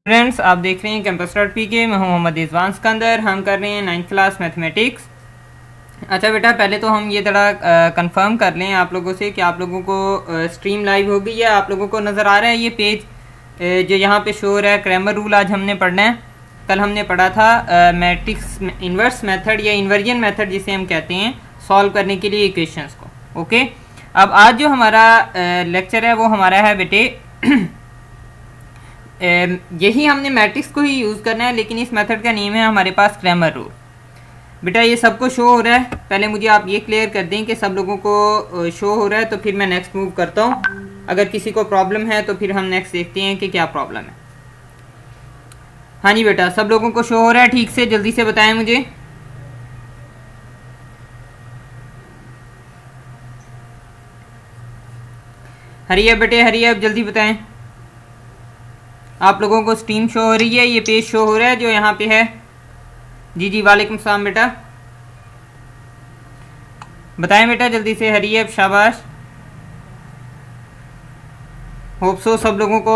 Friends, आप देख रहे हैं कैंपस डॉट पी के। मैं हूं मोहम्मद इज़वान सिकंदर। हम कर रहे हैं 9th क्लास मैथमेटिक्स। अच्छा बेटा, पहले तो हम ये थोड़ा कंफर्म कर लें आप लोगों से कि आप लोगों को स्ट्रीम लाइव हो गई है। आप लोगों को नज़र आ रहा है ये पेज जो यहाँ पे शो हो रहा है। क्रैमर रूल आज हमने पढ़ना है। कल हमने पढ़ा था मैट्रिक्स इन्वर्स मेथड या इन्वर्जन मेथड जिसे हम कहते हैं, सॉल्व करने के लिए इक्वेशंस को। ओके, अब आज जो हमारा लेक्चर है वो हमारा है बेटे यही हमने मैट्रिक्स को ही यूज़ करना है, लेकिन इस मेथड का नेम है हमारे पास क्रैमर रूल। बेटा ये सबको शो हो रहा है? पहले मुझे आप ये क्लियर कर दें कि सब लोगों को शो हो रहा है, तो फिर मैं नेक्स्ट मूव करता हूँ। अगर किसी को प्रॉब्लम है तो फिर हम नेक्स्ट देखते हैं कि क्या प्रॉब्लम है। हाँ जी बेटा, सब लोगों को शो हो रहा है ठीक से? जल्दी से बताएं मुझे। हरी अब बेटे, हरी अब जल्दी बताएं। आप लोगों को स्ट्रीम शो हो रही है, ये पेज शो हो रहा है जो यहाँ पे है? जी जी, वालेकुम सलाम बेटा। बताएं बेटा जल्दी से, हरी अब, शाबाश। होप सो सब लोगों को।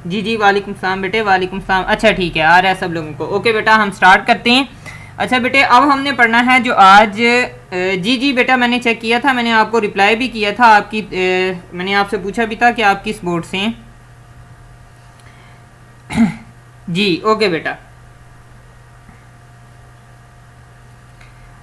जी जी, वालेकुम सलाम बेटे, वालेकुम सलाम। अच्छा ठीक है, आ रहा है सब लोगों को। ओके बेटा, हम स्टार्ट करते हैं। अच्छा बेटे, अब हमने पढ़ना है जो आज जी जी बेटा, मैंने चेक किया था, मैंने आपको रिप्लाई भी किया था आपकी। मैंने आपसे पूछा भी था कि आप किस बोर्ड से हैं। जी ओके बेटा।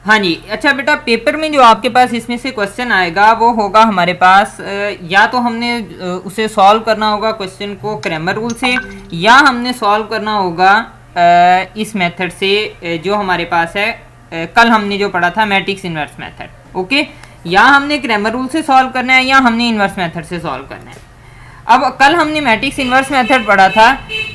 हाँ जी, अच्छा बेटा, पेपर में जो आपके पास इसमें से क्वेश्चन आएगा वो होगा हमारे पास या तो हमने उसे सॉल्व करना होगा क्वेश्चन को क्रैमर रूल से, या हमने सॉल्व करना होगा इस मेथड से जो हमारे पास है। कल हमने जो पढ़ा था मैट्रिक्स इन्वर्स मेथड। ओके, या हमने क्रैमर रूल से सॉल्व करना है या हमने इन्वर्स मेथड से सॉल्व करना है। अब कल हमने मैट्रिक्स इन्वर्स मेथड पढ़ा था।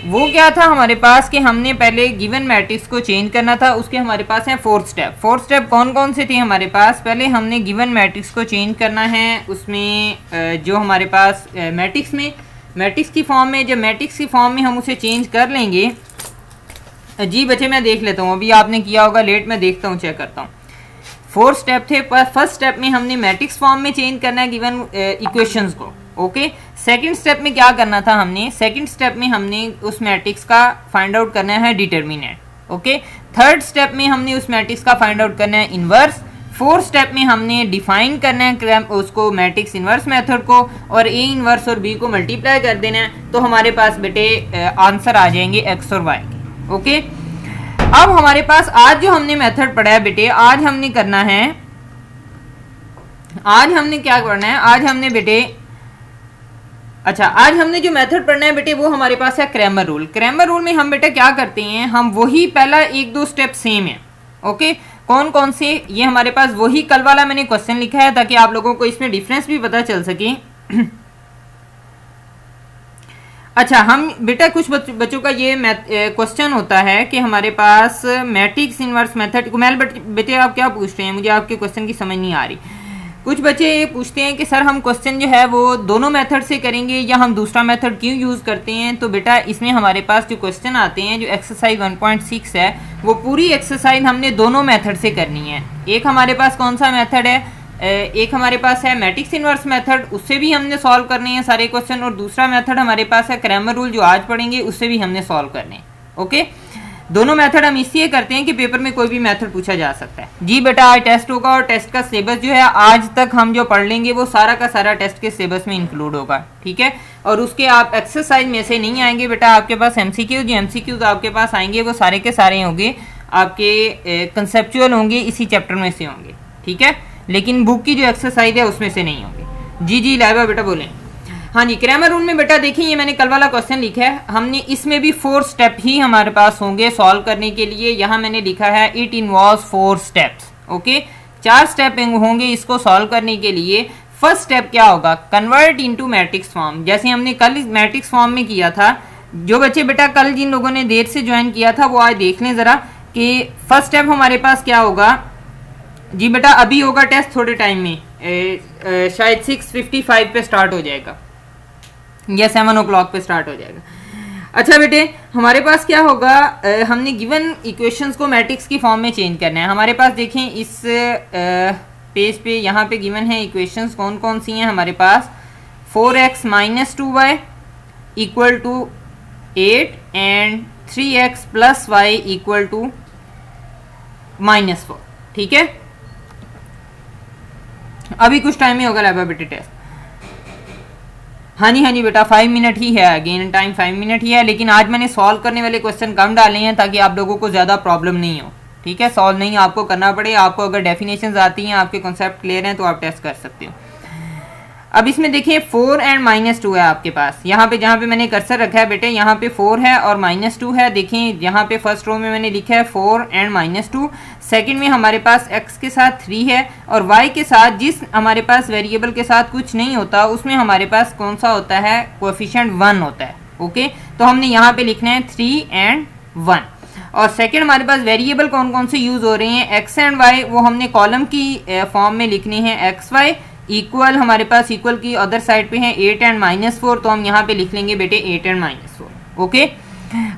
वो क्या था हमारे पास कि हमने पहले गिवन मैट्रिक्स को चेंज करना था। उसके हमारे पास है 4 स्टेप। 4 स्टेप कौन कौन से थे हमारे पास? पहले हमने गिवन मैट्रिक्स को चेंज करना है। उसमें जो हमारे पास मैट्रिक्स की फॉर्म में, जब मैट्रिक्स की फॉर्म में हम उसे चेंज कर लेंगे। जी बच्चे, मैं देख लेता हूँ, अभी आपने किया होगा लेट, मैं देखता हूँ, चेक करता हूँ। 4 स्टेप थे। फर्स्ट स्टेप में हमने मैट्रिक्स फॉर्म में चेंज करना है गिवन इक्वेशंस को। ओके, सेकंड स्टेप में क्या करना था हमने? सेकंड स्टेप में हमने उस मैट्रिक्स का फाइंड आउट करना है डिटर्मिनेंट। ओके, थर्ड स्टेप में हमने उस मैट्रिक्स का फाइंड आउट करना है इन्वर्स। फोर्थ स्टेप में हमने डिफाइन करना है उसको मैट्रिक्स इन्वर्स मेथड को, और ए इन्वर्स और बी को मल्टीप्लाई कर देना है, तो हमारे पास बेटे आंसर आ जाएंगे एक्स और वाई के। ओके, अब हमारे पास आज जो हमने मेथड पढ़ा है बेटे, आज हमने करना है, आज हमने क्या करना है? आज हमने बेटे अच्छा, आज हमने जो मेथड पढ़ना है बेटे वो हमारे पास है क्रैमर रूल। क्रैमर रूल में हम बेटा क्या करते हैं, हम वही पहला 1-2 स्टेप सेम है। ओके, कौन कौन से? ये हमारे पास वही कल वाला मैंने क्वेश्चन लिखा है ताकि आप लोगों को इसमें डिफरेंस भी पता चल सके। अच्छा, हम बेटा कुछ बच्चों का ये क्वेश्चन होता है कि हमारे पास मैट्रिक्स इन्वर्स मेथड। कुमैल बेटे, आप क्या पूछ रहे हैं? मुझे आपके क्वेश्चन की समझ नहीं आ रही। कुछ बच्चे ये पूछते हैं कि सर हम क्वेश्चन जो है वो दोनों मेथड से करेंगे या हम दूसरा मेथड क्यों यूज़ करते हैं? तो बेटा इसमें हमारे पास जो क्वेश्चन आते हैं, जो एक्सरसाइज 1.6 है, वो पूरी एक्सरसाइज हमने दोनों मेथड से करनी है। एक हमारे पास कौन सा मेथड है? एक हमारे पास है मैट्रिक्स इन्वर्स मेथड, उससे भी हमने सॉल्व करने हैं सारे क्वेश्चन, और दूसरा मेथड हमारे पास है क्रैमर रूल जो आज पढ़ेंगे, उससे भी हमने सॉल्व करने हैं। ओके, दोनों मेथड हम इसलिए करते हैं कि पेपर में कोई भी मेथड पूछा जा सकता है। जी बेटा, आज टेस्ट होगा और टेस्ट का सिलेबस जो है आज तक हम जो पढ़ लेंगे वो सारा का सारा टेस्ट के सिलेबस में इंक्लूड होगा। ठीक है, और उसके आप एक्सरसाइज में से नहीं आएंगे बेटा, आपके पास एमसीक्यूज, जो एमसीक्यूज आपके पास आएंगे वो सारे के सारे होंगे आपके कंसेप्चुअल होंगे, इसी चैप्टर में से होंगे। ठीक है, लेकिन बुक की जो एक्सरसाइज है उसमें से नहीं होंगे। जी जी लाइबा बेटा बोलें। हाँ जी, क्रैमर रूल में बेटा देखिए, ये मैंने कल वाला क्वेश्चन लिखा है, हमने इसमें भी 4 स्टेप ही हमारे पास होंगे सॉल्व करने के लिए। यहाँ मैंने लिखा है it involves 4 steps. Okay, 4 step होंगे इसको सॉल्व करने के लिए। फर्स्ट स्टेप क्या होगा? कन्वर्ट इनटू मैट्रिक्स फॉर्म, जैसे हमने कल मैट्रिक्स फॉर्म में किया था। जो बच्चे बेटा कल जिन लोगों ने देर से ज्वाइन किया था वो आज देख लें जरा कि फर्स्ट स्टेप हमारे पास क्या होगा। जी बेटा, अभी होगा टेस्ट थोड़े टाइम में, शायद 6:55 पे स्टार्ट हो जाएगा या 7 o'clock पे स्टार्ट हो जाएगा। अच्छा बेटे, हमारे पास क्या होगा, हमने गिवन इक्वेशंस को मैट्रिक्स की फॉर्म में चेंज करना है। हमारे पास देखें इस पेज पे, यहाँ पे गिवन है इक्वेशंस कौन कौन सी हैं हमारे पास। 4x - 2y = 8 and 3x plus y equal to -4। ठीक है, अभी कुछ टाइम में होगा लैबोरेटरी टेस्ट। हाँ जी बेटा 5 मिनट ही है, अगेन टाइम 5 मिनट ही है, लेकिन आज मैंने सॉल्व करने वाले क्वेश्चन कम डाले हैं ताकि आप लोगों को ज़्यादा प्रॉब्लम नहीं हो। ठीक है, सॉल्व नहीं आपको करना पड़े। आपको अगर डेफिनेशंस आती हैं, आपके कॉन्सेप्ट क्लियर हैं, तो आप टेस्ट कर सकते हो। अब इसमें देखिए 4 एंड -2 है आपके पास। यहाँ पे जहाँ पे मैंने कर्सर रखा है बेटे, यहाँ पे 4 है और -2 है। देखिए यहाँ पे फर्स्ट रो में मैंने लिखा है 4 एंड -2। सेकंड में हमारे पास x के साथ 3 है और y के साथ, जिस हमारे पास वेरिएबल के साथ कुछ नहीं होता उसमें हमारे पास कौन सा होता है, कोएफिशिएंट 1 होता है। ओके, तो हमने यहाँ पे लिखना है 3 एंड 1। और सेकंड हमारे पास वेरिएबल कौन कौन से यूज हो रहे हैं, x एंड y, वो हमने कॉलम की फॉर्म में लिखने हैं। xy इक्वल, हमारे पास इक्वल की अदर साइड पे है 8 एंड -4, तो हम यहाँ पे लिख लेंगे बेटे 8 एंड -4। ओके,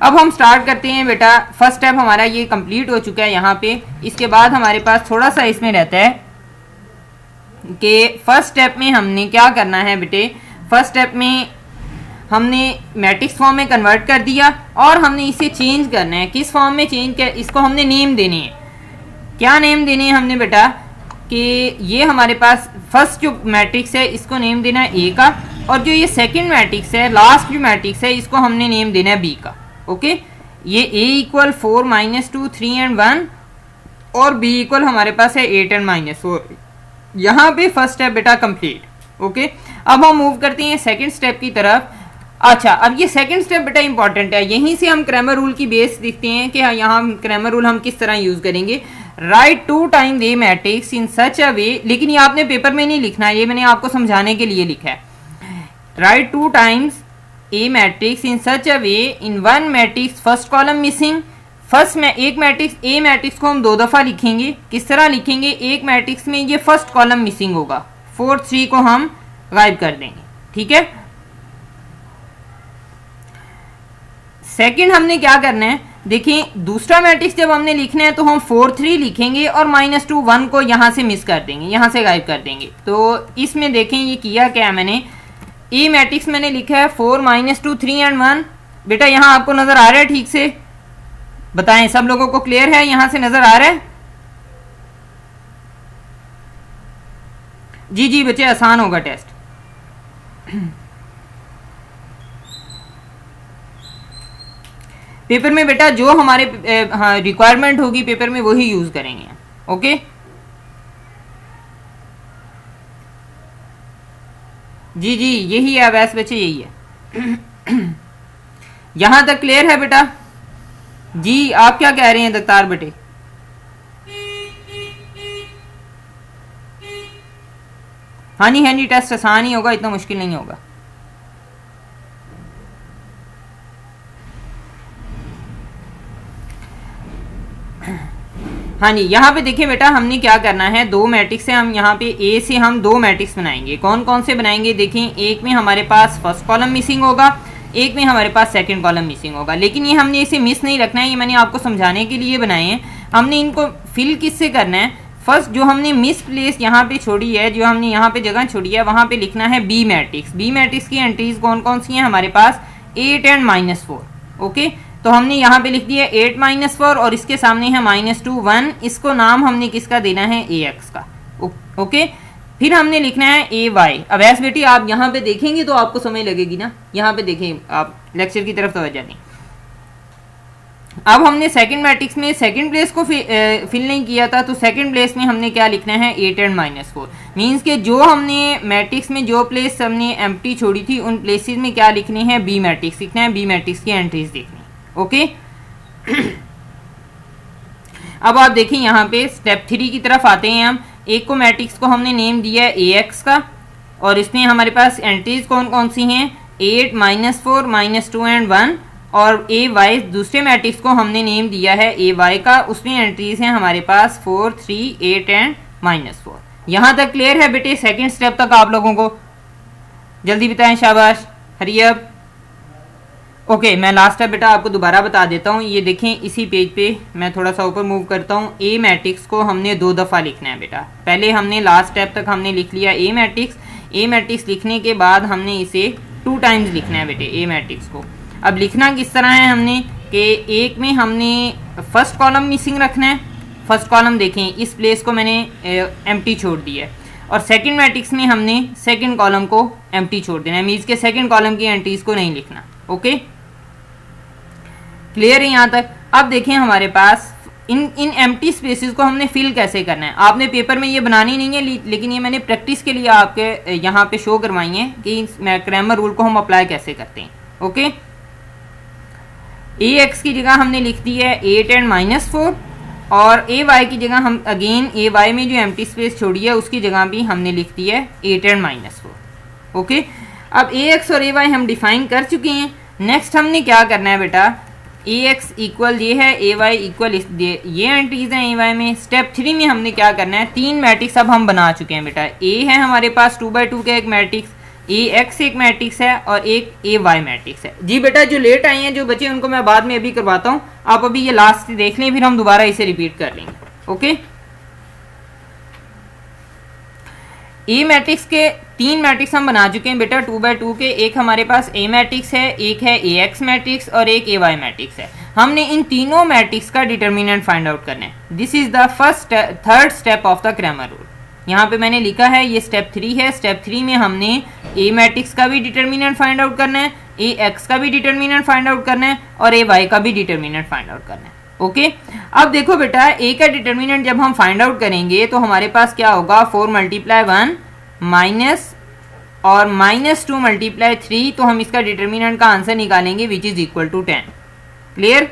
अब हम स्टार्ट करते हैं बेटा। फर्स्ट स्टेप हमारा ये कंप्लीट हो चुका है यहाँ पे। इसके बाद हमारे पास थोड़ा सा इसमें रहता है कि फर्स्ट स्टेप में हमने क्या करना है बेटे। फर्स्ट स्टेप में हमने मैट्रिक्स फॉर्म में कन्वर्ट कर दिया और हमने इसे चेंज करना है। किस फॉर्म में चेंज कर, इसको हमने नेम देने हैं। क्या नेम देने हैं हमने बेटा, कि ये हमारे पास फर्स्ट जो मैट्रिक्स है इसको नेम देना है ए का, और जो ये सेकंड मैट्रिक्स है, लास्ट जो मैट्रिक्स है, इसको हमने नेम देना है बी का। ओके, ये ए इक्वल 4 -2 3 एंड 1 और बी इक्वल हमारे पास है 8 एंड -4। यहाँ पे फर्स्ट स्टेप बेटा कंप्लीट। ओके, अब हम मूव करते हैं सेकंड स्टेप की तरफ। अच्छा, अब ये सेकंड स्टेप बेटा इंपॉर्टेंट है। यहीं से हम क्रैमर रूल की बेस देखते हैं कि यहाँ क्रैमर रूल हम किस तरह यूज करेंगे। राइट 2 टाइम्स ए मैट्रिक्स इन सच अ वे, लेकिन ये आपने पेपर में नहीं लिखना है, ये मैंने आपको समझाने के लिए लिखा है। Right 2 times A matrix in such a way in one matrix first column missing. First में एक मैट्रिक्स ए मैट्रिक्स को हम 2 दफा लिखेंगे। किस तरह लिखेंगे, एक मैट्रिक्स में ये फर्स्ट कॉलम मिसिंग होगा, 4 3 को हम गायब कर देंगे। ठीक है, सेकंड हमने क्या करना है, देखिए दूसरा मैट्रिक्स जब हमने लिखना है तो हम 4 3 लिखेंगे और -2 1 को यहाँ से मिस कर देंगे, यहाँ से गायब कर देंगे। तो इसमें देखें ये किया क्या मैंने, ए मैट्रिक्स मैंने लिखा है 4 -2 3 एंड 1। बेटा यहाँ आपको नजर आ रहा है ठीक से, बताएं सब लोगों को क्लियर है, यहाँ से नजर आ रहा है? जी जी बच्चे, आसान होगा टेस्ट। पेपर में बेटा जो हमारे रिक्वायरमेंट होगी पेपर में वही यूज करेंगे। ओके, जी जी यही है वैसे बच्चे, यही है। यहां तक क्लियर है बेटा? जी आप क्या कह रहे हैं दत्तार बेटे? हाँ जी टेस्ट आसान ही होगा, इतना मुश्किल नहीं होगा। हाँ जी, यहाँ पे देखिए बेटा हमने क्या करना है, 2 मैट्रिक्स है, हम यहाँ पे ए से हम 2 मैट्रिक्स बनाएंगे। कौन कौन से बनाएंगे, देखिए एक में हमारे पास फर्स्ट कॉलम मिसिंग होगा, एक में हमारे पास सेकंड कॉलम मिसिंग होगा। लेकिन ये हमने इसे मिस नहीं रखना है, ये मैंने आपको समझाने के लिए बनाए हैं। हमने इनको फिल किससे करना है, फर्स्ट जो हमने मिस प्लेस यहाँ पे छोड़ी है, जो हमने यहाँ पे जगह छोड़ी है, वहाँ पे लिखना है बी मैट्रिक्स। बी मैट्रिक्स की एंट्रीज कौन कौन सी हैं हमारे पास, 8 एंड -4। ओके, तो हमने यहाँ पे लिख दिया 8 -4 और इसके सामने है -2 1। इसको नाम हमने किसका देना है, ax का। ओके, फिर हमने लिखना है ay। अब ऐसे बेटी आप यहाँ पे देखेंगे तो आपको समझ लगेगी ना, यहाँ पे देखें आप, लेक्चर की तरफ तवज्जो दें। अब हमने सेकंड मैट्रिक्स में सेकंड प्लेस को फिल नहीं किया था, तो सेकंड प्लेस में हमने क्या लिखना है, 8 एंड -4। मीन्स के जो हमने मैट्रिक्स में जो प्लेस हमने एम्प्टी छोड़ी थी उन प्लेसेस में क्या लिखनी है, बी मैट्रिक्स लिखना है, बी मैट्रिक्स की एंट्रीज देखनी। ओके, अब आप देखिए यहाँ पे स्टेप 3 की तरफ आते हैं हम। एक को मैट्रिक्स को हमने नेम दिया है ax का, और इसमें हमारे पास एंट्रीज कौन कौन सी हैं, 8 -4 -2 एंड 1। और ay दूसरे मैट्रिक्स को हमने नेम दिया है ay का, उसमें एंट्रीज हैं हमारे पास 4 3 8 एंड -4। यहाँ तक क्लियर है बेटे? सेकेंड स्टेप तक आप लोगों को जल्दी बताएं, शाबाश, हरी अप। ओके, मैं लास्ट स्टेप बेटा आपको दोबारा बता देता हूँ। ये देखें इसी पेज पे मैं थोड़ा सा ऊपर मूव करता हूँ। ए मैट्रिक्स को हमने 2 दफ़ा लिखना है बेटा। पहले हमने लास्ट स्टेप तक हमने लिख लिया ए मैट्रिक्स। ए मैट्रिक्स लिखने के बाद हमने इसे 2 टाइम्स लिखना है बेटे ए मैट्रिक्स को। अब लिखना किस तरह है हमने कि एक में हमने फर्स्ट कॉलम मिसिंग रखना है। फर्स्ट कॉलम देखें, इस प्लेस को मैंने एम्प्टी छोड़ दिया है, और सेकंड मैट्रिक्स में हमने सेकंड कॉलम को एम्प्टी छोड़ देना है, मीन्स के सेकंड कॉलम की एंट्रीज को नहीं लिखना। ओके, क्लियर है यहाँ तक। अब देखें हमारे पास इन एम्प्टी स्पेसेस को हमने फिल कैसे करना है। आपने पेपर में ये बनानी नहीं है, लेकिन ये मैंने प्रैक्टिस के लिए आपके यहाँ पे शो करवाई है कि इस क्रैमर रूल को हम अप्लाई कैसे करते हैं। ओके, ए एक्स की जगह हमने लिख दी है 8 and -4, और ए वाई की जगह हम अगेन ए वाई में जो एम्प्टी स्पेस छोड़ी है उसकी जगह भी हमने लिख दी है 8 and -4। ओके, अब ए एक्स और ए वाई हम डिफाइन कर चुके हैं। नेक्स्ट हमने क्या करना है बेटा, ए एक्स इक्वल ये है, ए वाई इक्वल ये एंट्रीज हैं ए वाई में। स्टेप 3 में हमने क्या करना है, 3 मैट्रिक्स अब हम बना चुके हैं बेटा। ए है हमारे पास 2x2 का एक मैट्रिक्स, ए एक्स एक मैट्रिक्स है और एक ए वाई मैट्रिक्स है। जी बेटा, जो लेट आई हैं जो बच्चे उनको मैं बाद में अभी करवाता हूँ, आप अभी ये लास्ट देख लें, फिर हम दोबारा इसे रिपीट कर लेंगे। ओके, ए मैट्रिक्स के 3 मैट्रिक्स हम बना चुके हैं बेटा 2x2 के। एक हमारे पास ए मैट्रिक्स है, एक है ए एक्स मैट्रिक्स और एक ए वाई मैट्रिक्स है। हमने इन तीनों मैट्रिक्स का डिटर्मिनेंट फाइंड आउट करना है। This is the third step of the Cramer rule. यहाँ पे मैंने लिखा है ये स्टेप 3 है। स्टेप 3 में हमने ए मैट्रिक्स का भी डिटर्मिनेंट फाइंड आउट करना है, ए एक्स का भी डिटर्मिनेंट फाइंड आउट करना है और ए वाई का भी डिटर्मिनेंट फाइंड आउट करना है। ओके, अब देखो बेटा, ए का डिटर्मिनेंट जब हम फाइंड आउट करेंगे तो हमारे पास क्या होगा, 4 × 1 माइनस और -2 × 3, तो हम इसका डिटर्मिनेंट का आंसर निकालेंगे which is equal to 10। Clear.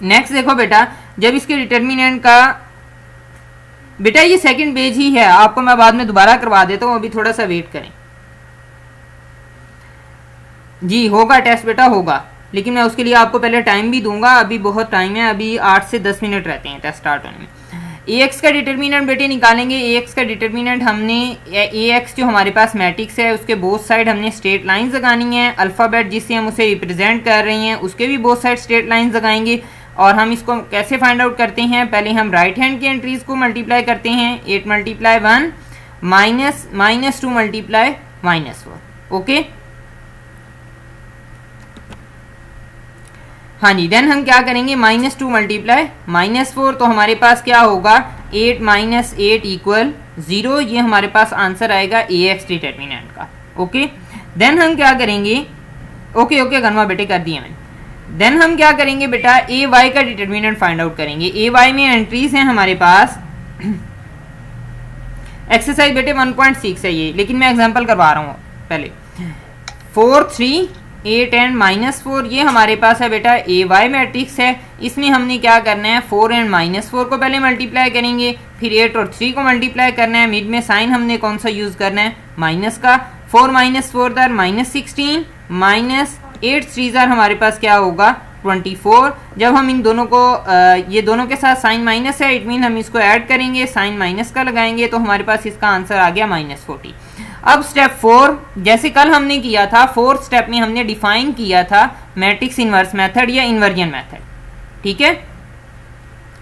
Next देखो बेटा, जब इसके डिटर्मिनेंट का, बेटा ये सेकंड पेज ही है, आपको मैं बाद में दोबारा करवा देता हूँ, अभी थोड़ा सा वेट करें। जी होगा टेस्ट बेटा, होगा, लेकिन मैं उसके लिए आपको पहले टाइम भी दूंगा। अभी बहुत टाइम है, अभी 8 से 10 मिनट रहते हैं टेस्ट स्टार्ट होने में। ए एक्स का डिटर्मिनेंट बेटे निकालेंगे। ए एक्स का डिटर्मिनेंट हमने, ए एक्स जो हमारे पास मैट्रिक्स है उसके बोथ साइड हमने स्ट्रेट लाइंस लगानी है। अल्फ़ाबेट जिससे हम उसे रिप्रेजेंट कर रहे हैं उसके भी बोथ साइड स्ट्रेट लाइंस लगाएंगे। और हम इसको कैसे फाइंड आउट करते हैं, पहले हम राइट हैंड की एंट्रीज को मल्टीप्लाई करते हैं। 8 × 1 -2 × -4। ओके, हाँ जी, देन हम क्या करेंगे, -2 × -4, तो हमारे पास क्या होगा, 8 - 8 = 0। ये हमारे पास आंसर आएगा ए एक्स डिटर्मिनेंट का। ओके, देन हम क्या करेंगे, ओके गनवा बेटे कर दिए मैंने। देन हम क्या करेंगे बेटा, ए वाई का डिटर्मिनेंट फाइंड आउट करेंगे। ए वाई में एंट्रीज हैं हमारे पास, एक्सरसाइज बेटे 1.6 है ये, लेकिन मैं एग्जांपल करवा रहा हूँ पहले। 4 3 8 and -4, ये हमारे पास है बेटा ए वाई मैट्रिक्स है। इसमें हमने क्या करना है, 4 and -4 को पहले मल्टीप्लाई करेंगे, फिर 8 और 3 को मल्टीप्लाई करना है। मिड में साइन हमने कौन सा यूज करना है, माइनस का। 4 - 4 = -16, -8 3 हमारे पास क्या होगा, 24। जब हम इन दोनों को ये दोनों के साथ साइन माइनस है, इट मीन हम इसको ऐड करेंगे, साइन माइनस का लगाएंगे, तो हमारे पास इसका आंसर आ गया -40। अब स्टेप 4, जैसे कल हमने किया था, 4th स्टेप में हमने डिफाइन किया था मैट्रिक्स इनवर्स मेथड या इन्वर्जन मेथड। ठीक है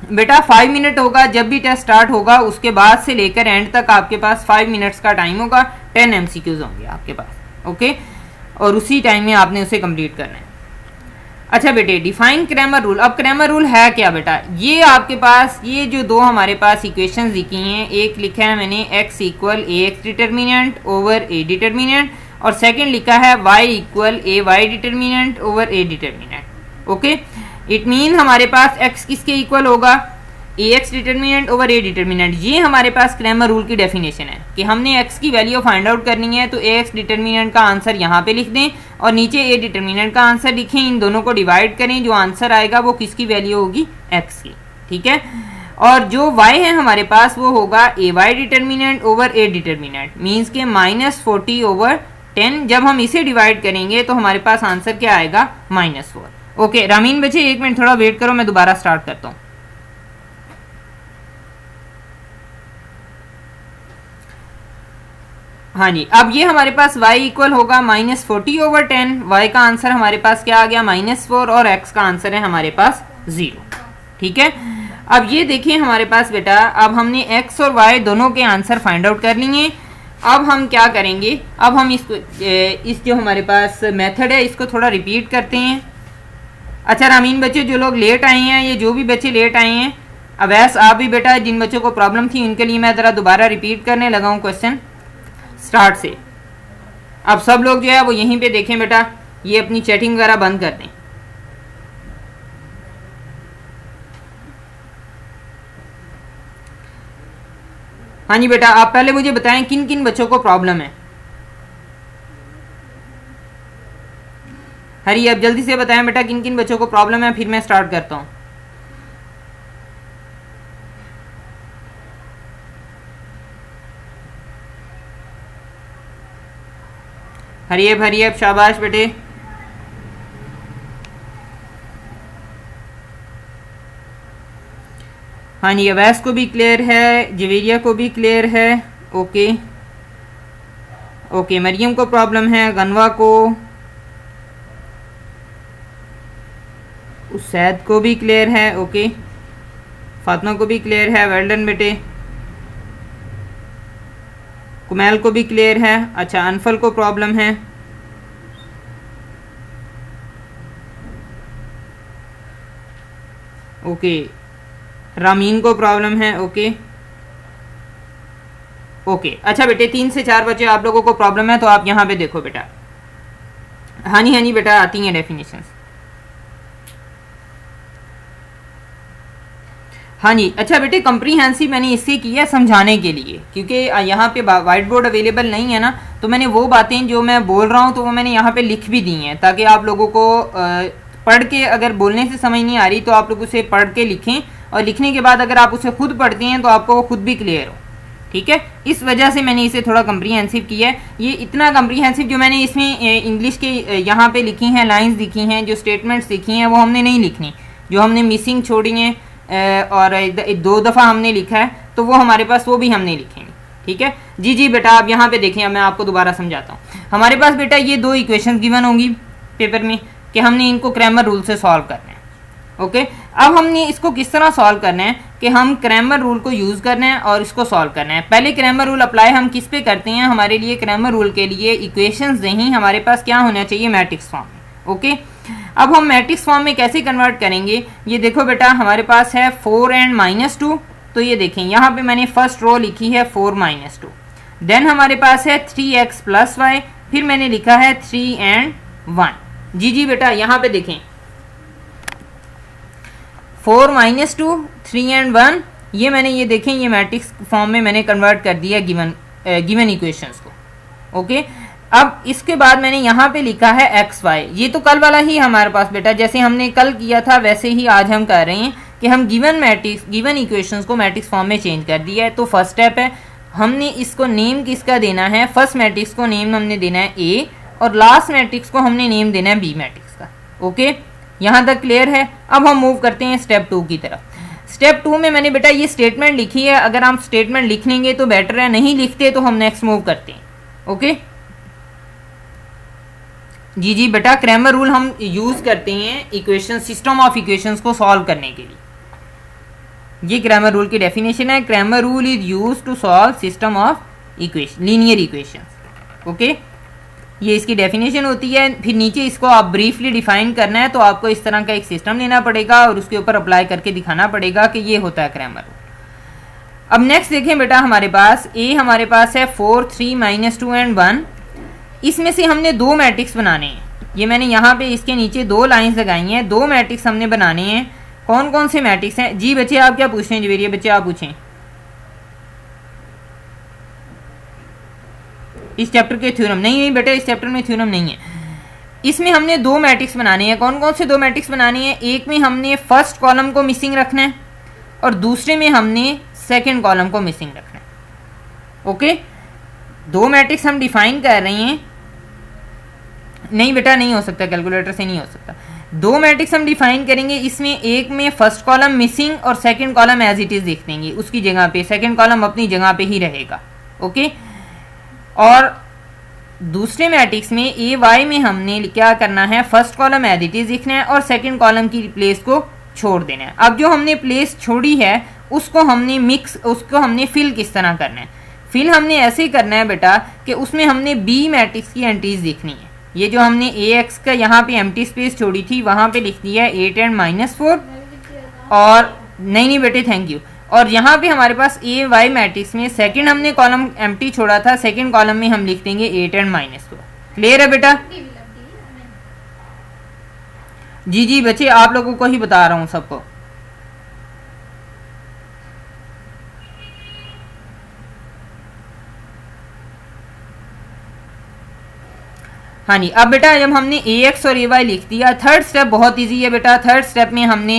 बेटा, 5 मिनट होगा जब भी टेस्ट स्टार्ट होगा, उसके बाद से लेकर एंड तक आपके पास 5 मिनट्स का टाइम होगा। 10 MCQs होंगे आपके पास। ओके, और उसी टाइम में आपने उसे कंप्लीट करना है। अच्छा बेटे, डिफाइन क्रैमर रूल। अब क्रैमर रूल है क्या बेटा, ये आपके पास ये जो दो हमारे पास इक्वेशंस लिखी हैं, एक लिखा है मैंने x = A x determinant over A determinant, और सेकंड लिखा है y = A y determinant over A determinant. Okay, it mean हमारे पास x किसके इक्वल होगा, A x determinant over A determinant. ये हमारे पास क्रैमर रूल की डेफिनेशन है कि हमने x की वैल्यू फाइंड आउट करनी है, तो ए एक्स डिटर्मिनेंट का आंसर यहाँ पे लिख दें और नीचे ए डिटर्मिनेंट का आंसर लिखें। इन दोनों को डिवाइड करें, जो आंसर आएगा वो किसकी वैल्यू होगी, x की। ठीक है, और जो y है हमारे पास वो होगा A y determinant over A determinant, means के -40/10। जब हम इसे डिवाइड करेंगे तो हमारे पास आंसर क्या आएगा, -4। ओके रामीन बच्चे, 1 मिनट थोड़ा वेट करो, मैं दोबारा स्टार्ट करता हूँ। हाँ जी, अब ये हमारे पास y इक्वल होगा -40/10। y का आंसर हमारे पास क्या आ गया, -4, और x का आंसर है हमारे पास 0। ठीक है, अब ये देखिए हमारे पास बेटा, अब हमने x और y दोनों के आंसर फाइंड आउट कर लिए। अब हम क्या करेंगे, अब हम इसको इस जो हमारे पास मेथड है इसको थोड़ा रिपीट करते हैं। अच्छा रामीन बच्चे, जो लोग लेट आए हैं, ये जो भी बच्चे लेट आए हैं, अवैस आप भी बेटा, जिन बच्चों को प्रॉब्लम थी उनके लिए मैं ज़रा दोबारा रिपीट करने लगा हूँ क्वेश्चन स्टार्ट से। अब सब लोग जो है वो यहीं पे देखें बेटा, ये अपनी चैटिंग वगैरह बंद कर दें। हाँ जी बेटा, आप पहले मुझे बताएं किन किन बच्चों को प्रॉब्लम है। हरी, अब जल्दी से बताएं बेटा किन किन बच्चों को प्रॉब्लम है, फिर मैं स्टार्ट करता हूँ। हरियब हरियब, शाबाश बेटे। हाँ जी, अवैस को भी क्लियर है, जवेरिया को भी क्लियर है। ओके ओके, मरियम को प्रॉब्लम है, गनवा को, उसैद को भी क्लियर है। ओके, फातिमा को भी क्लियर है, वेल डन बेटे। कुमैल को भी क्लियर है। अच्छा, अनफल को प्रॉब्लम है। ओके, रामीन को प्रॉब्लम है। ओके ओके, अच्छा बेटे 3 से 4 बच्चे आप लोगों को प्रॉब्लम है, तो आप यहाँ पे देखो बेटा। हाँ जी बेटा, आती हैं डेफिनेशंस। हाँ जी, अच्छा बेटे, कंप्रीहेंसिव मैंने इससे किया है समझाने के लिए, क्योंकि यहाँ पे वाइट बोर्ड अवेलेबल नहीं है ना, तो मैंने वो बातें जो मैं बोल रहा हूँ तो वो मैंने यहाँ पे लिख भी दी हैं, ताकि आप लोगों को पढ़ के अगर बोलने से समझ नहीं आ रही तो आप लोग उसे पढ़ के लिखें, और लिखने के बाद अगर आप उसे खुद पढ़ते हैं तो आपको वो खुद भी क्लियर हो। ठीक है, इस वजह से मैंने इसे थोड़ा कंप्रीहेंसिव किया है। ये इतना कंप्रीहेंसिव जो मैंने इसमें इंग्लिश के यहाँ पे लिखी हैं, लाइंस लिखी हैं, जो स्टेटमेंट्स लिखी हैं, वो हमने नहीं लिखनी। जो हमने मिसिंग छोड़ी हैं और 2 दफ़ा हमने लिखा है, तो वो हमारे पास वो भी हमने लिखेंगे। ठीक है जी बेटा, आप यहाँ पे देखें, अब मैं आपको दोबारा समझाता हूँ। हमारे पास बेटा ये 2 इक्वेशन गिवन होंगी पेपर में कि हमने इनको क्रैमर रूल से सॉल्व करना है। ओके, अब हमने इसको किस तरह सॉल्व करना है कि हम क्रैमर रूल को यूज़ करना है और इसको सॉल्व करना है। पहले क्रैमर रूल अप्लाई हम किस पे करते हैं, हमारे लिए क्रैमर रूल के लिए इक्वेशंस नहीं, हमारे पास क्या होना चाहिए, मैट्रिक्स फॉर्म में। ओके, अब हम मैट्रिक्स फॉर्म में कैसे कन्वर्ट करेंगे, ये देखो बेटा, हमारे पास है 4 and -2, तो ये देखें यहाँ पे मैंने फर्स्ट रो लिखी है 4 - 2, देन हमारे पास है 3x + y, फिर मैंने लिखा है 3 and 1। जी बेटा, यहाँ पे देखें 4 - 2, 3 and 1, ये मैंने, ये देखें, ये मैट्रिक्स फॉर्म में मैंने कन्वर्ट कर दिया गिवन इक्वेशंस को। ओके, अब इसके बाद मैंने यहाँ पे लिखा है x y, ये तो कल वाला ही हमारे पास बेटा, जैसे हमने कल किया था वैसे ही आज हम कर रहे हैं कि हम गिवन इक्वेशंस को मैट्रिक्स फॉर्म में चेंज कर दिया है। तो फर्स्ट स्टेप है, हमने इसको नेम किसका देना है, फर्स्ट मैट्रिक्स को नेम हमने देना है A, और लास्ट मैट्रिक्स को हमने नेम देना है B मैट्रिक्स का। ओके, यहाँ तक क्लियर है। अब हम मूव करते हैं स्टेप 2 की तरफ। स्टेप 2 में मैंने बेटा ये स्टेटमेंट लिखी है, अगर आप स्टेटमेंट लिख लेंगे तो बेटर है, नहीं लिखते तो हम नेक्स्ट मूव करते हैं। ओके जी बेटा, क्रैमर रूल हम यूज करते हैं इक्वेशन, सिस्टम ऑफ इक्वेशंस को सॉल्व करने के लिए। ये क्रैमर रूल की डेफिनेशन है, Cramer rule is use to solve system of equation, linear equations. Okay, ये इसकी डेफिनेशन होती है। फिर नीचे इसको आप ब्रीफली डिफाइन करना है, तो आपको इस तरह का एक सिस्टम लेना पड़ेगा और उसके ऊपर अप्लाई करके दिखाना पड़ेगा कि ये होता है क्रैमर रूल। अब नेक्स्ट देखें बेटा, हमारे पास हमारे पास है 4, 3, -2 and 1, इसमें से हमने 2 मैट्रिक्स बनाने हैं। ये मैंने यहाँ पे इसके नीचे 2 लाइंस लगाई हैं, 2 मैट्रिक्स हमने बनाने हैं। कौन कौन से मैट्रिक्स हैं? जी बच्चे, आप क्या पूछ रहे हैं? जवेरिया बच्चे आप पूछें। इस चैप्टर के थ्योरम नहीं बेटा, इस चैप्टर में थ्योरम नहीं है। इसमें हमने 2 मैट्रिक्स बनाने हैं। कौन कौन से 2 मैट्रिक्स बनाने हैं? एक में हमने फर्स्ट कॉलम को मिसिंग रखना है और दूसरे में हमने सेकेंड कॉलम को मिसिंग रखना है। ओके, 2 मैट्रिक्स हम डिफाइन कर रहे हैं। नहीं बेटा, नहीं हो सकता, कैलकुलेटर से नहीं हो सकता। 2 मैट्रिक्स हम डिफाइन करेंगे, इसमें एक में फर्स्ट कॉलम मिसिंग और second column as it is लिख देंगे, उसकी जगह पे सेकंड कॉलम अपनी जगह पे ही रहेगा। ओके, और दूसरे मैट्रिक्स में ए वाई में हमने क्या करना है, first column as it is लिखना है और सेकंड कॉलम की प्लेस को छोड़ देना है। अब जो हमने प्लेस छोड़ी है उसको हमने फिल किस तरह करना है? फिल हमने ऐसे ही करना है बेटा कि उसमें हमने बी मैट्रिक्स की एंट्रीज देखनी है। ये जो हमने ए एक्स का यहाँ पे एम्प्टी स्पेस छोड़ी थी वहाँ पे लिख दिया है 8 एंड -4 और नहीं बेटे थैंक यू। और यहाँ पे हमारे पास ए वाई मैट्रिक्स में सेकंड हमने कॉलम एम्प्टी छोड़ा था, सेकंड कॉलम में हम लिख देंगे 8 एंड -4। क्लियर है बेटा? जी जी बच्चे आप लोगों को ही बता रहा हूँ सबको। हाँ जी, अब बेटा जब हमने ए एक्स और ए वाई लिख दिया, थर्ड स्टेप बहुत इजी है बेटा। थर्ड स्टेप में हमने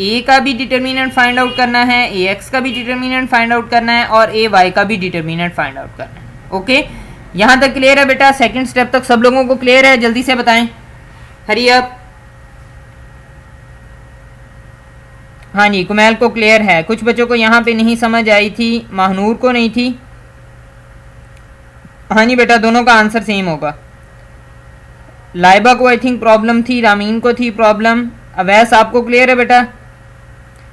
ए का भी डिटर्मिनेंट फाइंड आउट करना है, ए एक्स का भी डिटर्मिनेंट फाइंड आउट करना है और ए वाई का भी डिटर्मिनेंट फाइंड आउट करना है। ओके, यहाँ तक क्लियर है बेटा? सेकंड स्टेप तक सब लोगों को क्लियर है? जल्दी से बताएं, हरी अप। हाँ जी, कुमैल को क्लियर है। कुछ बच्चों को यहाँ पे नहीं समझ आई थी, महनूर को नहीं थी। हाँ जी बेटा, दोनों का आंसर सेम होगा। लाइबा को आई थिंक प्रॉब्लम थी, रामीन को थी प्रॉब्लम। अवैस आपको क्लियर है बेटा?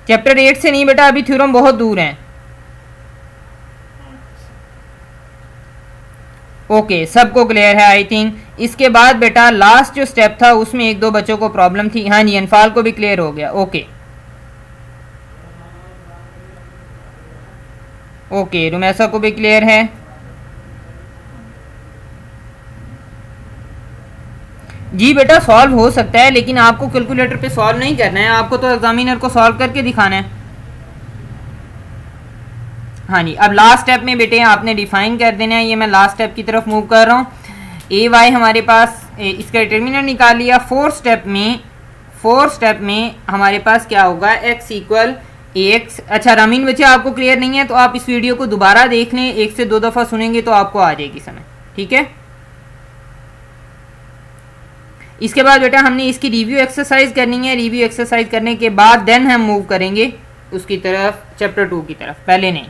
चैप्टर 8 से नहीं बेटा, अभी थ्योरम बहुत दूर हैं। ओके, सबको क्लियर है आई थिंक। इसके बाद बेटा लास्ट जो स्टेप था उसमें एक दो बच्चों को प्रॉब्लम थी। हाँ जी, अनफाल को भी क्लियर हो गया। ओके ओके, रुमैसा को भी क्लियर है। जी बेटा, सॉल्व हो सकता है लेकिन आपको कैलकुलेटर पे सॉल्व नहीं करना है, आपको तो एग्जामिनर को सॉल्व करके दिखाना है। हाँ जी, अब लास्ट स्टेप में बेटे आपने डिफाइन कर देना है। ये मैं लास्ट स्टेप की तरफ मूव कर रहा हूँ। ए वाई हमारे पास इसका डिटर्मिनेंट निकाल लिया। फोर्थ स्टेप में हमारे पास क्या होगा, एक्स इक्वल ए एक्स। अच्छा रामीन बच्चे आपको क्लियर नहीं है तो आप इस वीडियो को दोबारा देख लें, 1 से 2 दफ़ा सुनेंगे तो आपको आ जाएगी समझ, ठीक है? इसके बाद बेटा हमने इसकी रिव्यू एक्सरसाइज करनी है। रिव्यू एक्सरसाइज करने के बाद देन हम मूव करेंगे उसकी तरफ, चैप्टर 2 की तरफ, पहले नहीं।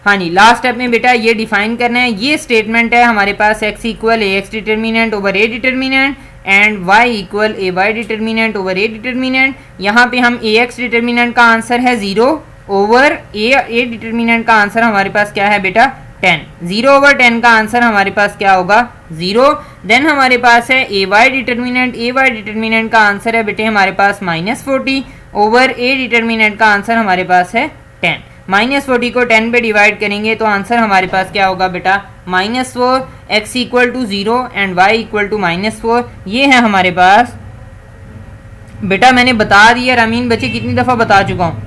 हाँ जी, लास्ट स्टेप में बेटा ये डिफाइन करना है। ये स्टेटमेंट है हमारे पास x equal A x determinant over A determinant and y equal A y determinant over A determinant. यहाँ पे हम ए एक्स डिटर्मिनेंट का आंसर है 0 ओवर ए डिटर्मिनेंट का आंसर हमारे पास क्या है बेटा 10। 0 ओवर 10 का आंसर हमारे पास क्या होगा 0। देन हमारे पास है ए वाई डिटर्मिनेंट का आंसर है बेटे हमारे पास -40 ओवर ए डिटर्मिनेंट का आंसर हमारे पास है 10। -40 को 10 पे डिवाइड करेंगे तो आंसर हमारे पास क्या होगा बेटा -4। x equal to 0 and y equal to -4। ये है हमारे पास बेटा, मैंने बता दिया रामीन बच्चे कितनी दफ़ा बता चुका हूँ।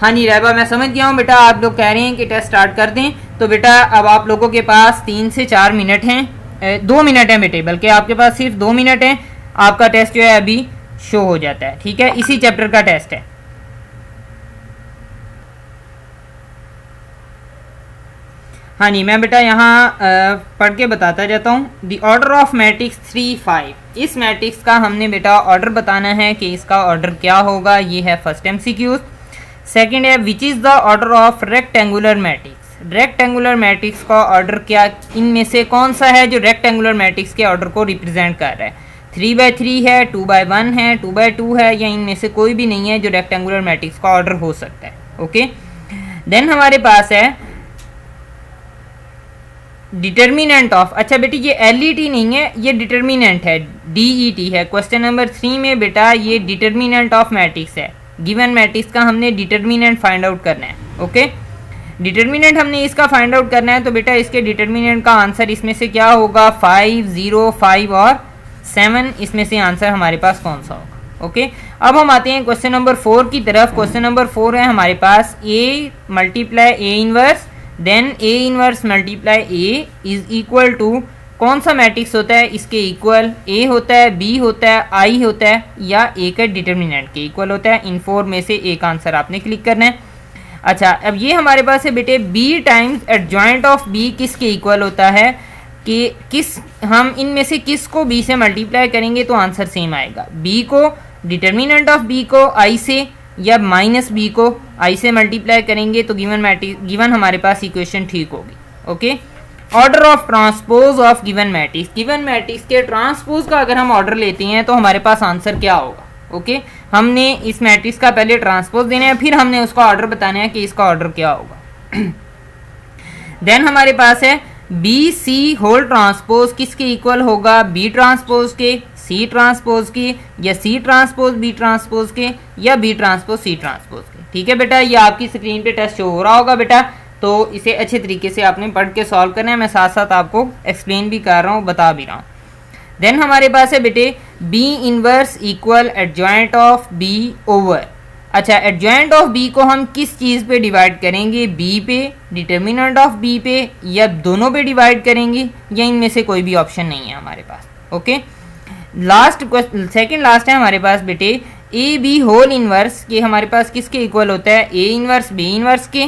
हाँ जी रहबा, मैं समझ गया हूँ बेटा। आप लोग कह रहे हैं कि टेस्ट स्टार्ट कर दें तो बेटा अब आप लोगों के पास 3 से 4 मिनट हैं, 2 मिनट हैं बेटे, बल्कि आपके पास सिर्फ 2 मिनट हैं। आपका टेस्ट जो है अभी शो हो जाता है, ठीक है? इसी चैप्टर का टेस्ट है। हाँ जी, मैं बेटा यहाँ पढ़ के बताता जाता हूँ। The order of matrix 3, 5। इस मैट्रिक्स का हमने बेटा ऑर्डर बताना है कि इसका ऑर्डर क्या होगा। ये है फर्स्ट MCQ। सेकंड है which is the order of rectangular matrix. Rectangular matrix का ऑर्डर क्या, इनमें से कौन सा है जो रेक्टेंगुलर मैट्रिक्स के ऑर्डर को रिप्रेजेंट कर रहा है? 3/3 है, 2/1 है, 2/2 है, या इनमें से कोई भी नहीं है जो रेक्टेंगुलर मैट्रिक्स का ऑर्डर हो सकता है। ओके, देन हमारे पास है डिटर्मिनेंट ऑफ। अच्छा बेटी ये LET नहीं है, ये डिटर्मिनेंट है, DET है। क्वेश्चन नंबर 3 में बेटा ये डिटर्मिनेंट ऑफ मैट्रिक्स है। गिवन मैट्रिक्स का हमने डिटर्मिनेंट फाइंड आउट करना है। ओके, डिटर्मिनेंट हमने इसका फाइंड आउट करना है तो बेटा इसके डिटर्मिनेंट का आंसर इसमें से क्या होगा 5, 0, 5 और 7। इसमें से आंसर हमारे पास कौन सा होगा? ओके, अब हम आते हैं क्वेश्चन नंबर 4 की तरफ। क्वेश्चन नंबर 4 है हमारे पास A multiply A inverse then A inverse multiply A is equal to कौन सा मैट्रिक्स होता है? इसके इक्वल A होता है, B होता है, I होता है, या A के डिटर्मिनेंट के इक्वल होता है। इन 4 में से एक आंसर आपने क्लिक करना है। अच्छा, अब ये हमारे पास है बेटे B times adjoint of B किसके इक्वल होता है कि किस, हम इनमें से किस को B से मल्टीप्लाई करेंगे तो आंसर सेम आएगा। B को, डिटर्मिनेंट ऑफ B को I से, या -B को I से मल्टीप्लाई करेंगे तो गिवन हमारे पास इक्वेशन ठीक होगी। Okay, order of transpose of given matrix. Given matrix के ट्रांसपोज का अगर हम ऑर्डर लेते हैं तो हमारे पास आंसर क्या होगा? ओके, हमने इस मैट्रिक्स का पहले ट्रांसपोज देना है, फिर हमने उसका ऑर्डर बताना है कि इसका ऑर्डर क्या होगा। देन हमारे पास है बी सी होल ट्रांसपोज किसके इक्वल होगा, बी ट्रांसपोज के, सी ट्रांसपोज के, या सी ट्रांसपोज बी ट्रांसपोज के, या बी ट्रांसपोज सी ट्रांसपोज के। ठीक है बेटा, ये आपकी स्क्रीन पे टेस्ट शो हो रहा होगा बेटा, तो इसे अच्छे तरीके से आपने पढ़ के सॉल्व करना है। मैं साथ साथ आपको एक्सप्लेन भी कर रहा हूँ, बता भी रहा हूँ। देन हमारे पास है बेटे B inverse equal adjoint of B over. अच्छा, एडजॉइंट ऑफ बी को हम किस चीज़ पे डिवाइड करेंगे, बी पे, डिटर्मिनेंट ऑफ बी पे, या दोनों पे डिवाइड करेंगे, या इनमें से कोई भी ऑप्शन नहीं है हमारे पास। ओके, लास्ट सेकंड लास्ट है हमारे पास बेटे ए बी होल इनवर्स के हमारे पास किसके इक्वल होता है, ए इनवर्स बी इनवर्स के,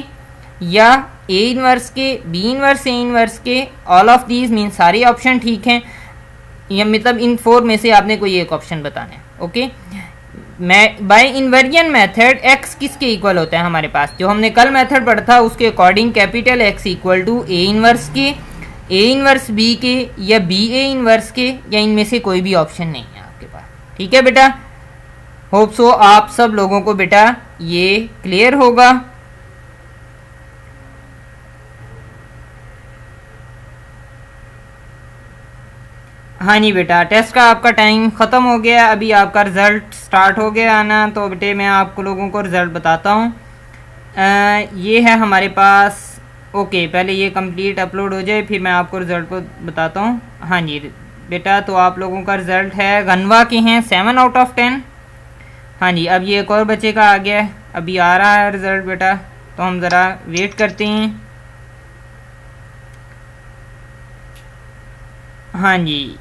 या ए इनवर्स के, बी इनवर्स ए इनवर्स के। ऑल ऑफ दीज मीन सारे ऑप्शन ठीक हैं, या मतलब इन 4 में से आपने कोई एक ऑप्शन बताना है। ओके, मैं बाय इन्वर्जन मेथड x किसके इक्वल होता है हमारे पास, जो हमने कल मेथड पढ़ा था उसके according capital X equal to A inverse के, ए इनवर्स बी के, या बी ए इनवर्स के, या इनमें से कोई भी ऑप्शन नहीं है आपके पास। ठीक है बेटा, होप सो आप सब लोगों को बेटा ये क्लियर होगा। हाँ नहीं बेटा, टेस्ट का आपका टाइम ख़त्म हो गया, अभी आपका रिज़ल्ट स्टार्ट हो गया आना। तो बेटे मैं आपको लोगों को रिज़ल्ट बताता हूँ। ये है हमारे पास। ओके, पहले ये कंप्लीट अपलोड हो जाए फिर मैं आपको रिज़ल्ट को बताता हूँ। हाँ जी बेटा, तो आप लोगों का रिज़ल्ट है, गनवा के हैं 7 आउट ऑफ 10। हाँ जी, अब ये एक और बच्चे का आ गया है, अभी आ रहा है रिज़ल्ट बेटा, तो हम ज़रा वेट करते हैं। हाँ जी,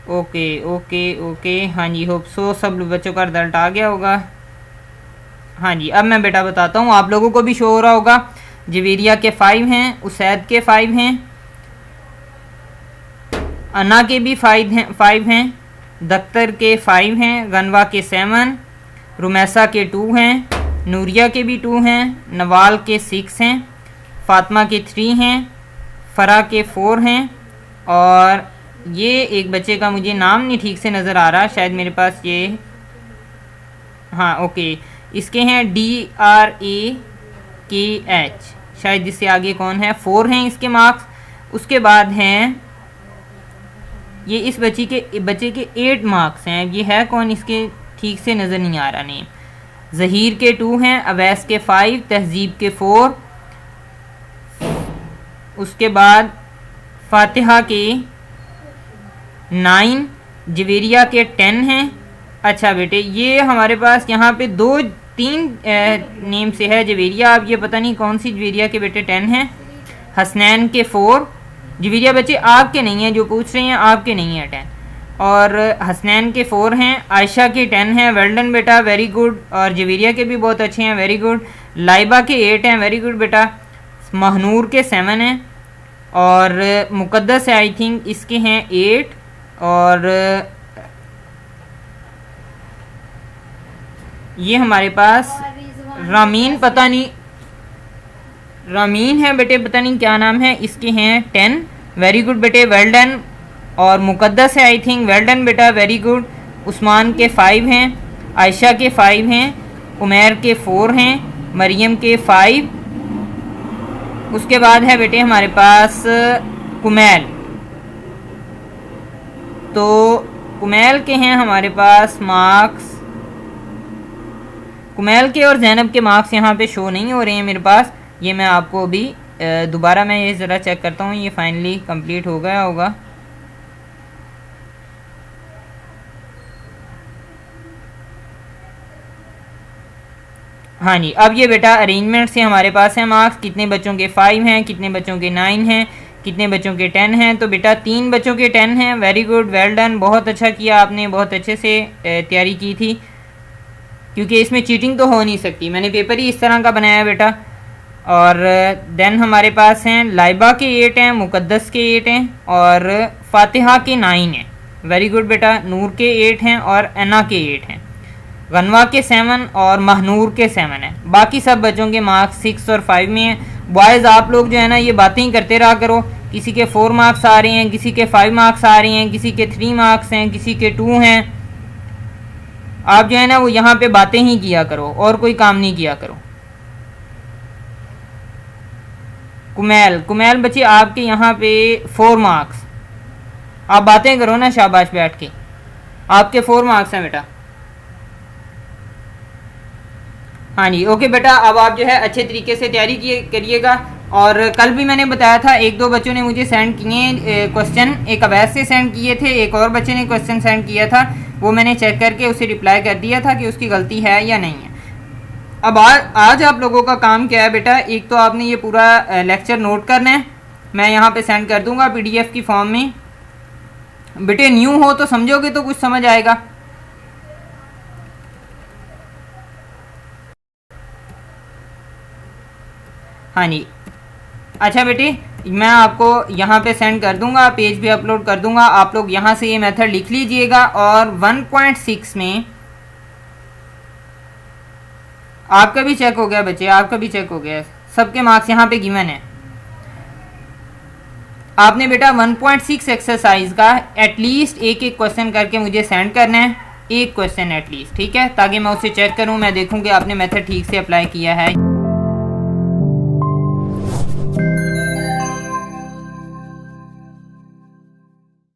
ओके ओके ओके, हाँ जी, होप सो सब बच्चों का रिजल्ट आ गया होगा। हाँ जी, अब मैं बेटा बताता हूँ, आप लोगों को भी शो हो रहा होगा। जवेरिया के 5 हैं, उसैद के 5 हैं, अना के भी 5 हैं, दख्तर के 5 हैं, गनवा के 7, रुमैसा के 2 हैं, नूरिया के भी 2 हैं, नवाल के 6 हैं, फातिमा के 3 हैं, फरा के 4 हैं, और ये एक बच्चे का मुझे नाम नहीं ठीक से नज़र आ रहा, शायद मेरे पास ये, हाँ ओके, इसके हैं DRAKH, शायद इससे आगे कौन है, 4 हैं इसके मार्क्स। उसके बाद हैं ये इस बच्चे के 8 मार्क्स हैं, ये है कौन, इसके ठीक से नज़र नहीं आ रहा नेम। ज़हीर के 2 हैं, अवैस के 5, तहजीब के 4, उसके बाद फातिहा के 9, जवेरिया के 10 हैं। अच्छा बेटे, ये हमारे पास यहाँ पे 2-3 नेम से है जवेरिया, अब ये पता नहीं कौन सी जवेरिया के बेटे 10 हैं। हसनैन के 4, जवेरिया बच्चे आपके नहीं हैं, जो पूछ रहे हैं आपके नहीं है 10, और हसनैन के 4 हैं, आयशा के 10 हैं, वेल्डन बेटा, वेरी गुड, और जवेरिया के भी बहुत अच्छे हैं, वेरी गुड। लाइबा के 8 हैं, वेरी गुड बेटा। महनूर के 7 हैं, और मुकद्दस है आई थिंक इसके हैं 8, और ये हमारे पास रामीन, पता नहीं रामीन है बेटे, पता नहीं क्या नाम है, इसके हैं 10, वेरी गुड बेटे, वेल डन। और मुकद्दस है आई थिंक, वेल डन बेटा, वेरी गुड। उस्मान के 5 हैं, आयशा के 5 हैं, उमैर के 4 हैं, मरियम के 5। उसके बाद है बेटे हमारे पास कुमैल, तो कुमैल के हैं हमारे पास मार्क्स, कुमैल के और जैनब के मार्क्स यहाँ पे शो नहीं हो रहे हैं मेरे पास। ये मैं आपको अभी दोबारा मैं ये ज़रा चेक करता हूँ, ये फाइनली कंप्लीट हो गया होगा। हाँ जी, अब ये बेटा अरेंजमेंट से हमारे पास है मार्क्स, कितने बच्चों के 5 हैं, कितने बच्चों के 9 हैं, कितने बच्चों के 10 हैं। तो बेटा 3 बच्चों के 10 हैं, वेरी गुड, वेल डन, बहुत अच्छा किया आपने, बहुत अच्छे से तैयारी की थी, क्योंकि इसमें चीटिंग तो हो नहीं सकती, मैंने पेपर ही इस तरह का बनाया बेटा। और देन हमारे पास हैं लाइबा के 8 हैं, मुकद्दस के 8 हैं, और फातिहा के 9 हैं, वेरी गुड बेटा। नूर के 8 हैं और अन्ना के 8 हैं, गनवा के 7 और महनूर के 7 हैं। बाकी सब बच्चों के मार्क्स 6 और 5 में हैं। बॉयज़ आप लोग जो है ना ये बातें ही करते रहा करो, किसी के 4 मार्क्स आ रहे हैं, किसी के 5 मार्क्स आ रहे हैं, किसी के 3 मार्क्स हैं, किसी के 2 हैं, आप जो है ना वो यहाँ पे बातें ही किया करो और कोई काम नहीं किया करो। कुमैल, कुमैल बच्चे आपके यहाँ पे 4 मार्क्स, आप बातें करो ना शाबाश बैठ के, आपके 4 मार्क्स हैं बेटा। हाँ जी ओके बेटा, अब आप जो है अच्छे तरीके से तैयारी करिएगा। और कल भी मैंने बताया था, 1-2 बच्चों ने मुझे सेंड किए क्वेश्चन, एक अवैध से सेंड किए थे, एक और बच्चे ने क्वेश्चन सेंड किया था, वो मैंने चेक करके उसे रिप्लाई कर दिया था कि उसकी गलती है या नहीं है। अब आज आप लोगों का काम क्या है बेटा, एक तो आपने ये पूरा लेक्चर नोट करना है, मैं यहाँ पे सेंड कर दूंगा PDF की फॉर्म में। बेटे न्यू हो तो समझोगे तो कुछ समझ आएगा। हाँ जी अच्छा बेटे, मैं आपको यहाँ पे सेंड कर दूंगा, पेज भी अपलोड कर दूंगा, आप लोग यहाँ से ये मेथड लिख लीजिएगा। और 1.6 में आपका भी चेक हो गया बच्चे, आपका भी चेक हो गया, सबके मार्क्स यहाँ पे गिवन है। आपने बेटा 1.6 एक्सरसाइज का एटलीस्ट एक क्वेश्चन करके मुझे सेंड करना है, एक क्वेश्चन एटलीस्ट, ठीक है, ताकि मैं उसे चेक करूँ, मैं देखूँ कि आपने मेथड ठीक से अप्लाई किया है।